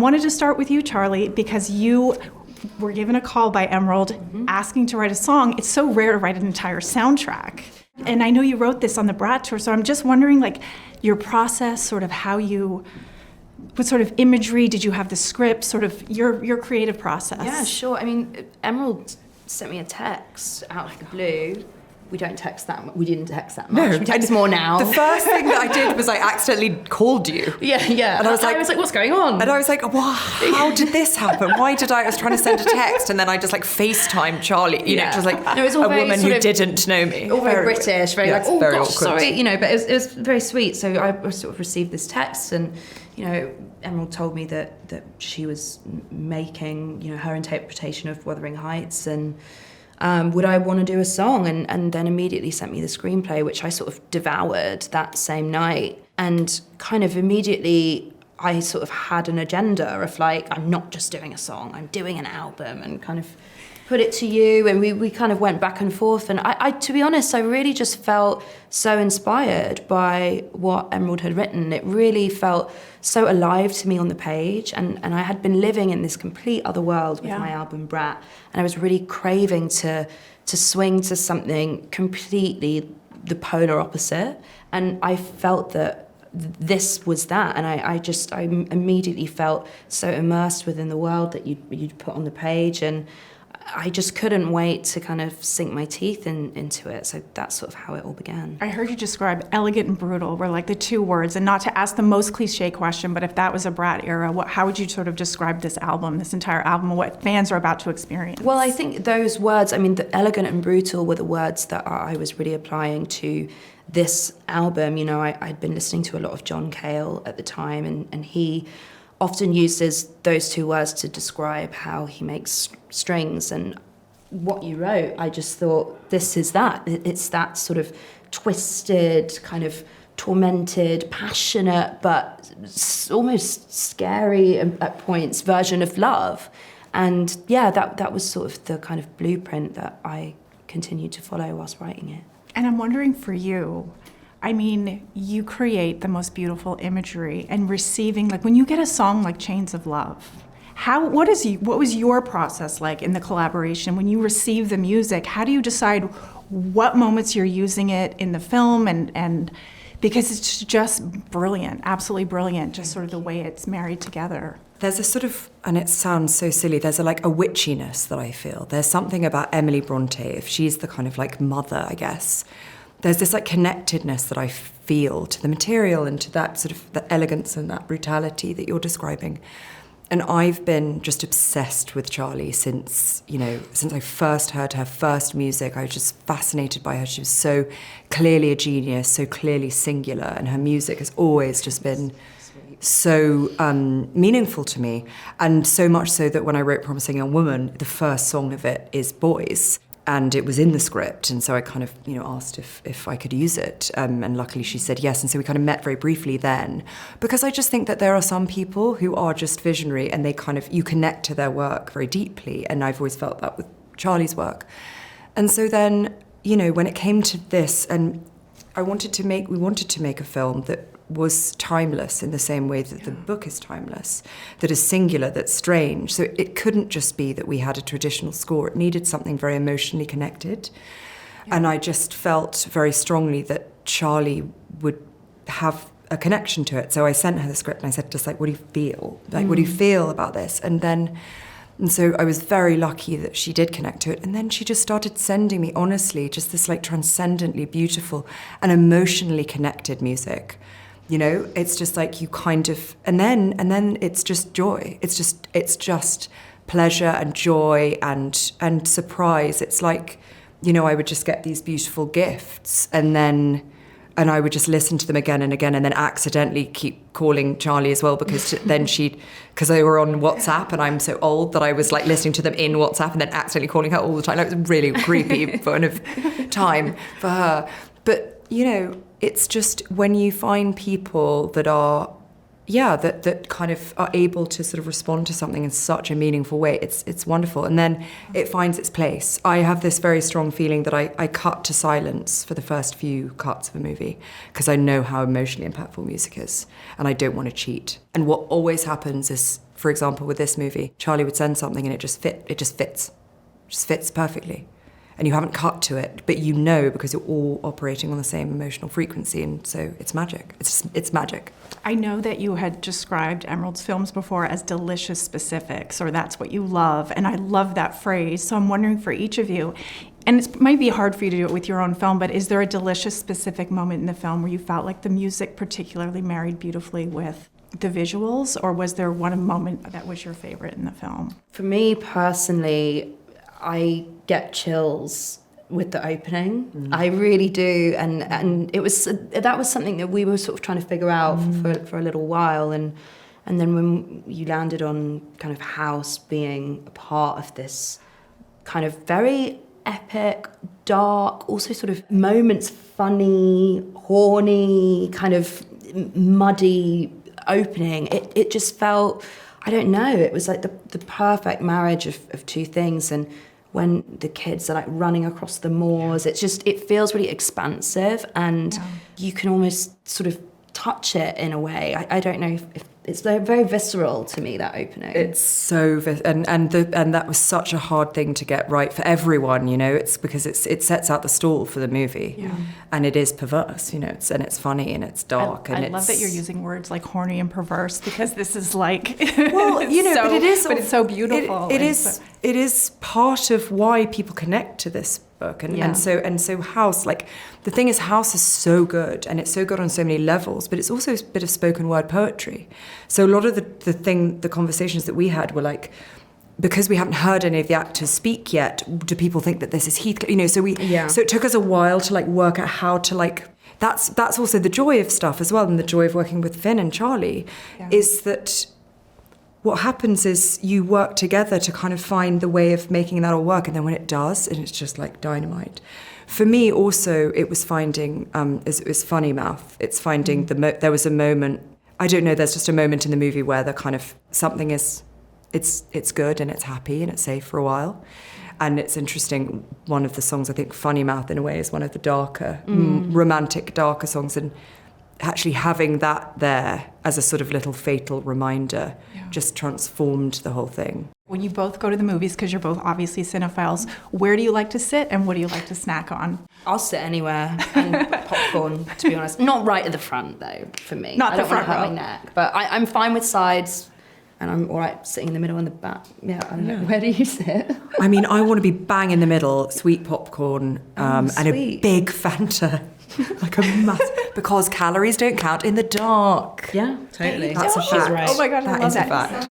wanted to start with you, Charli, because you were given a call by Emerald asking to write a song. It's so rare to write an entire soundtrack. And I know you wrote this on the Brat Tour, so I'm just wondering, like, your process, sort of how you, what sort of imagery did you have the script, sort of your creative process? Yeah, sure. I mean, Emerald sent me a text out of the blue. We don't text that much. We didn't text that much. No, we text more now. The first thing that I did was I accidentally called you. Yeah. And I was like, what's going on? And I was like, well, how did this happen? Why did I was trying to send a text and then I just like FaceTime Charli, you know, just like no, it was all a woman who sort of, didn't know me. All very British, very like, oh very gosh, awkward. sorry, you know, but it was very sweet. So I sort of received this text and, you know, Emerald told me that she was making, you know, her interpretation of Wuthering Heights and would I want to do a song? And then immediately sent me the screenplay, which I sort of devoured that same night. And kind of immediately I sort of had an agenda of like, I'm not just doing a song, I'm doing an album, and kind of put it to you. And we kind of went back and forth. And I to be honest, I really just felt so inspired by what Emerald had written. It really felt so alive to me on the page. And I had been living in this complete other world with my album Brat. And I was really craving to swing to something completely the polar opposite. And I felt that this was that. And I immediately felt so immersed within the world that you'd put on the page. And I just couldn't wait to kind of sink my teeth into it. So that's sort of how it all began. I heard you describe elegant and brutal were like the two words, and not to ask the most cliche question, but if that was a Brat era, how would you sort of describe this album, this entire album, what fans are about to experience? Well, I think those words, I mean, the elegant and brutal were the words that I was really applying to this album. You know, I'd been listening to a lot of John Cale at the time, and he often uses those two words to describe how he makes strings. And what you wrote, I just thought, this is that. It's that sort of twisted, kind of tormented, passionate, but almost scary at points version of love. And yeah, that was sort of the kind of blueprint that I continued to follow whilst writing it. And I'm wondering for you, I mean, you create the most beautiful imagery, and receiving, like when you get a song like Chains of Love, what was your process like in the collaboration? When you receive the music, how do you decide what moments you're using it in the film? And because it's just brilliant, absolutely brilliant, just sort of the way it's married together. There's a sort of, and it sounds so silly, there's a witchiness that I feel. There's something about Emily Bronte, if she's the kind of like mother, I guess. There's this like connectedness that I feel to the material and to that sort of the elegance and that brutality that you're describing. And I've been just obsessed with Charli since I first heard her first music. I was just fascinated by her. She was so clearly a genius, so clearly singular, and her music has always just been so meaningful to me. And so much so that when I wrote Promising Young Woman, the first song of it is Boys. And it was in the script, and so I kind of, asked if I could use it, and luckily she said yes, and so we kind of met very briefly then, because I just think that there are some people who are just visionary, and you connect to their work very deeply, and I've always felt that with Charli's work. And so then, when it came to this, and we wanted to make a film that was timeless in the same way that the book is timeless, that is singular, that's strange. So it couldn't just be that we had a traditional score. It needed something very emotionally connected. Yeah. And I just felt very strongly that Charli would have a connection to it. So I sent her the script and I said, just like, what do you feel? Like, what do you feel about this? And so I was very lucky that she did connect to it. And then she just started sending me, honestly, just this like transcendently beautiful and emotionally connected music. It's just like you kind of, and then it's just joy. It's just pleasure and joy and surprise. It's like, I would just get these beautiful gifts and I would just listen to them again and again, and then accidentally keep calling Charli as well, because then because they were on WhatsApp, and I'm so old that I was like listening to them in WhatsApp and then accidentally calling her all the time. Like, it was really creepy kind of time for her. But, it's just when you find people that are that kind of are able to sort of respond to something in such a meaningful way. It's wonderful. And then it finds its place. I have this very strong feeling that I cut to silence for the first few cuts of a movie because I know how emotionally impactful music is and I don't want to cheat. And what always happens is, for example, with this movie, Charli would send something and it just fits perfectly. And you haven't cut to it, but you know because you're all operating on the same emotional frequency, and so it's magic. It's magic. I know that you had described Emerald's films before as delicious specifics, or that's what you love, and I love that phrase. So I'm wondering for each of you, and it might be hard for you to do it with your own film, but is there a delicious specific moment in the film where you felt like the music particularly married beautifully with the visuals, or was there one moment that was your favorite in the film? For me personally, I get chills with the opening. I really do, and that was something that we were sort of trying to figure out for a little while, and then when you landed on kind of house being a part of this kind of very epic, dark, also sort of moments funny, horny, kind of muddy opening, it just felt, I don't know, it was like the perfect marriage of two things. And when the kids are like running across the moors, it feels really expansive, and you can almost sort of touch it in a way. I don't know if it's very visceral to me, that opening. It's so and that was such a hard thing to get right for everyone, you know. It's because it sets out the stall for the movie, and it is perverse, you know. It's funny and it's dark. I love that you're using words like horny and perverse, because this is like well, you know, but it's so beautiful. It is part of why people connect to this book, and so House, like, the thing is, House is so good, and it's so good on so many levels, but it's also a bit of spoken word poetry. So a lot of the conversations that we had were like, because we haven't heard any of the actors speak yet, do people think that this is Heathcliff? You know, so it took us a while to like work out how to like. That's also the joy of stuff as well, and the joy of working with Finn and Charli, is that what happens is you work together to kind of find the way of making that all work, and then when it does, and it's just like dynamite. For me also, it was finding, it was funny mouth. It's finding there was a moment, I don't know, there's just a moment in the movie where the kind of something is, it's good and it's happy and it's safe for a while. And it's interesting, one of the songs, I think Funny Mouth in a way is one of the darker, romantic, darker songs, and actually having that there as a sort of little fatal reminder just transformed the whole thing. When you both go to the movies, because you're both obviously cinephiles, where do you like to sit and what do you like to snack on? I'll sit anywhere, and popcorn, to be honest. Not right at the front, though, for me. Not I the don't want front to hurt row. my neck. But I'm fine with sides, and I'm all right sitting in the middle and the back. Yeah, I don't know. Where do you sit? I mean, I want to be bang in the middle, sweet popcorn, and a big Fanta. Like a because calories don't count in the dark. Yeah, totally. That's a She's fact. right. Oh my God, I That love is a that. fact.